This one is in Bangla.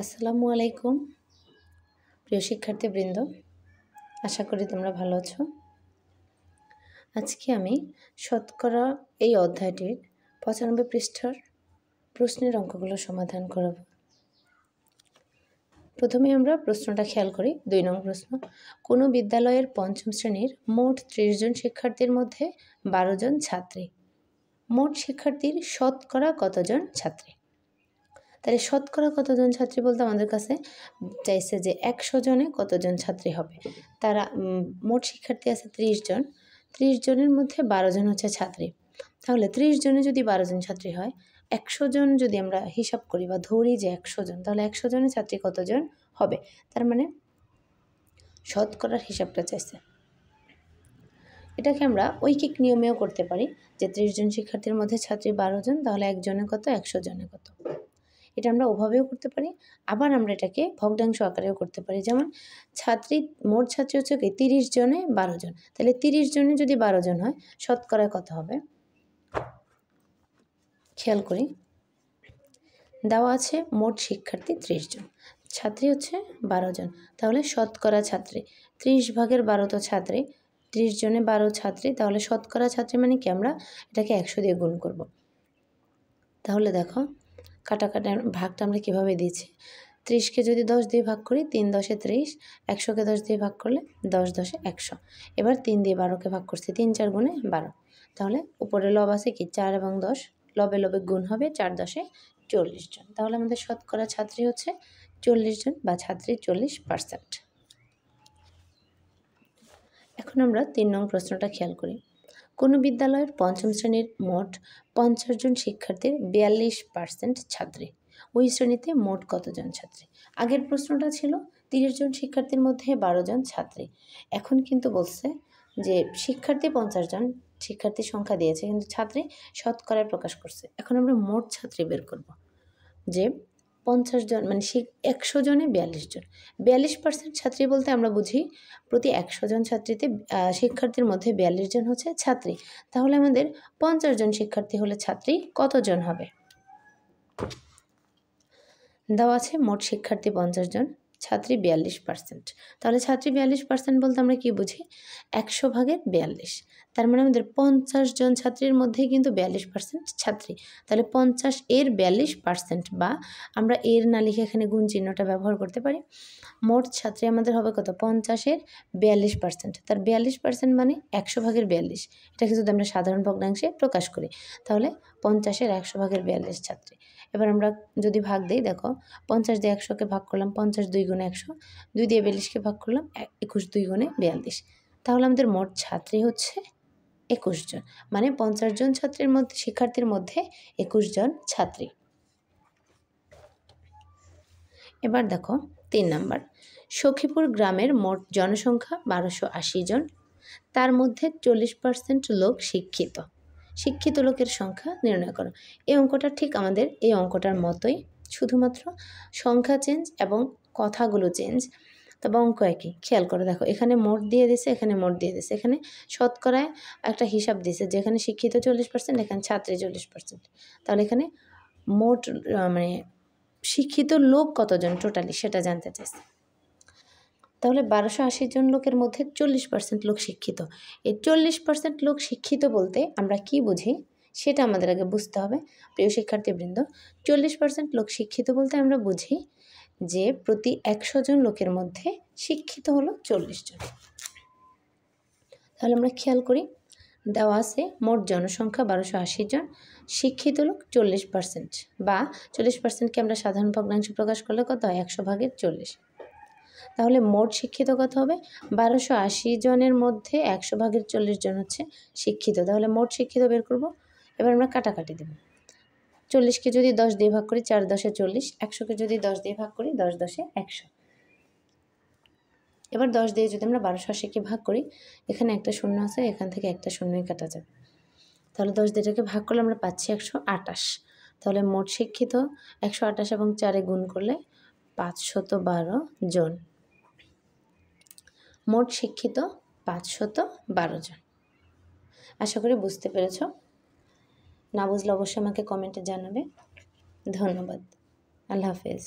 আসসালামু আলাইকুম প্রিয় শিক্ষার্থীবৃন্দ, আশা করি তোমরা ভালো আছো। আজকে আমি শতকরা এই অধ্যায়টির 95 পৃষ্ঠার প্রশ্নের অঙ্কগুলো সমাধান করব। প্রথমে আমরা প্রশ্নটা খেয়াল করি। 2 নং প্রশ্ন, কোনো বিদ্যালয়ের 5ম শ্রেণীর মোট 30 জন শিক্ষার্থীর মধ্যে 12 জন ছাত্রী। মোট শিক্ষার্থীর শতকরা কতজন ছাত্রী? তাহলে শতকরা কতজন ছাত্রী বলতে আমাদের কাছে চাইছে যে 100 জনে কতজন ছাত্রী হবে। তারা মোট শিক্ষার্থী আছে 30 জন, 30 জনের মধ্যে 12 জন হচ্ছে ছাত্রী। তাহলে 30 জনে যদি 12 জন ছাত্রী হয়, 100 জন যদি আমরা হিসাব করি বা ধরি যে 100 জন, তাহলে 100 জনের ছাত্রী কতজন হবে? তার মানে শতকরার হিসাবটা চাইছে। এটাকে আমরা ঐকিক নিয়মেও করতে পারি যে 30 জন শিক্ষার্থীর মধ্যে ছাত্রী 12 জন, তাহলে 1 জনে কত, 100 জনে কত। এটা আমরা ওভাবেও করতে পারি, আবার আমরা এটাকে ভগ্নাংশ আকারেও করতে পারি। যেমন মোট ছাত্রী হচ্ছে কি 30 জনে 12 জন, তাহলে 30 জনে যদি 12 জন হয়, শতকরা কত হবে? খেয়াল করি, দেওয়া আছে মোট শিক্ষার্থী 30 জন, ছাত্রী হচ্ছে 12 জন, তাহলে শতকরা ছাত্রী 30 ভাগের 12 তো ছাত্রী, 30 জনে 12 ছাত্রী, তাহলে শতকরা ছাত্রী মানে কি আমরা এটাকে 100 দিয়ে গুণ করব। তাহলে দেখো কাটাকাটি ভাগটা আমরা কীভাবে দিয়েছি। 30কে যদি 10 দিয়ে ভাগ করি, 3 10 30, 100কে 10 দিয়ে ভাগ করলে 10 10 100। এবার 3 দিয়ে 12কে ভাগ করছি, 3 4 গুণে 12। তাহলে উপরে লব আছে কি 4 এবং 10, লবে লবে গুণ হবে, 4 10 40 জন। তাহলে আমাদের শতকরা ছাত্রী হচ্ছে 40 জন বা ছাত্রী 40%। এখন আমরা 3 নং প্রশ্নটা খেয়াল করি। কোনো বিদ্যালয়ের 5ম শ্রেণীর মোট 50 জন শিক্ষার্থীর 42% ছাত্রী। ওই শ্রেণীতে মোট কতজন ছাত্রী? আগের প্রশ্নটা ছিল 30 জন শিক্ষার্থীর মধ্যে 12 জন ছাত্রী। এখন কিন্তু বলছে যে শিক্ষার্থী 50 জন, শিক্ষার্থীর সংখ্যা দিয়েছে কিন্তু ছাত্রী শতকরায় প্রকাশ করছে। এখন আমরা মোট ছাত্রী বের করব, যে 50 জন মানে 100 জনে 42 জন। 42% ছাত্রী বলতে আমরা বুঝি প্রতি 100 জন ছাত্রীতে শিক্ষার্থীর মধ্যে 42 জন হচ্ছে ছাত্রী। তাহলে আমাদের 50 জন শিক্ষার্থী হলে ছাত্রী কতজন হবে? দেওয়া আছে মোট শিক্ষার্থী 50 জন, ছাত্রী 42%। তাহলে ছাত্রী 42% বলতে আমরা কি বুঝি? 100 ভাগের 42। তার মানে আমাদের 50 জন ছাত্রীর মধ্যেই কিন্তু 42% ছাত্রী। তাহলে 50 এর 42%, বা আমরা এর না লিখে এখানে গুণ চিহ্নটা ব্যবহার করতে পারি। মোট ছাত্রী আমাদের হবে কত? 50 এর 42%। তার 42% মানে 100 ভাগের 42। এটাকে যদি আমরা সাধারণ ভগ্নাংশে প্রকাশ করি, তাহলে 50 এর 100 ভাগের 42 ছাত্রী। এবার আমরা যদি ভাগ দিই, দেখো 50 দিয়ে 100কে ভাগ করলাম, 50 2 গুণে 100, 2 দিয়ে 42কে ভাগ করলাম, 21 2 গুণে 42। তাহলে আমাদের মোট ছাত্রী হচ্ছে 21 জন, মানে 50 জন ছাত্রীর মধ্যে শিক্ষার্থীর মধ্যে 21 জন ছাত্রী। এবার দেখো 3 নাম্বার, সখীপুর গ্রামের মোট জনসংখ্যা 1280 জন, তার মধ্যে 40% লোক শিক্ষিত। শিক্ষিত লোকের সংখ্যা নির্ণয় করো। এই অঙ্কটা ঠিক আমাদের এই অঙ্কটার মতোই, শুধুমাত্র সংখ্যা চেঞ্জ এবং কথাগুলো চেঞ্জ, তবে অঙ্ক একই। খেয়াল করে দেখো, এখানে মোট দিয়ে দিছে, এখানে মোট দিয়ে দিছে, এখানে শতকরায় একটা হিসাব দিছে, যেখানে শিক্ষিত 40%, এখানে ছাত্রী 40%। তাহলে এখানে মোট মানে শিক্ষিত লোক কতজন টোটালি সেটা জানতে চাইছে। তাহলে 1280 জন লোকের মধ্যে 40% লোক শিক্ষিত। এই 40% লোক শিক্ষিত বলতে আমরা কি বুঝি সেটা আমাদের আগে বুঝতে হবে। প্রিয় শিক্ষার্থীবৃন্দ, 40% লোক শিক্ষিত বলতে আমরা বুঝি যে প্রতি 100 জন লোকের মধ্যে শিক্ষিত হলো 40 জন। তাহলে আমরা খেয়াল করি, দেওয়া আছে মোট জনসংখ্যা 1280 জন, শিক্ষিত লোক 40%, বা 40%কে আমরা সাধারণ ভগ্নাংশে প্রকাশ করলে কত হয়? 100 ভাগের 40। তাহলে মোট শিক্ষিত কত হবে? 1280 জনের মধ্যে 100 ভাগের 40 জন হচ্ছে শিক্ষিত। তাহলে মোট শিক্ষিত বের করব। এবার আমরা কাটাকাটি দেব। 40কে যদি 10 দিয়ে ভাগ করি, 4 10 40, 100কে যদি 10 দিয়ে ভাগ করি, 10 10 100। এবার 10 দিয়ে যদি আমরা 1280কে ভাগ করি, এখানে একটা শূন্য আছে, এখান থেকে একটা শূন্যই কাটা যাবে। তাহলে 10 দিয়ে এটাকে ভাগ করলে আমরা পাচ্ছি 128। তাহলে মোট শিক্ষিত 128 এবং 4-এ গুণ করলে 512 জন। মোট শিক্ষিত 512 জন। আশা করি বুঝতে পেরেছ। না বুঝলে অবশ্যই আমাকে কমেন্টে জানাবে। ধন্যবাদ। আল্লাহ হাফেজ।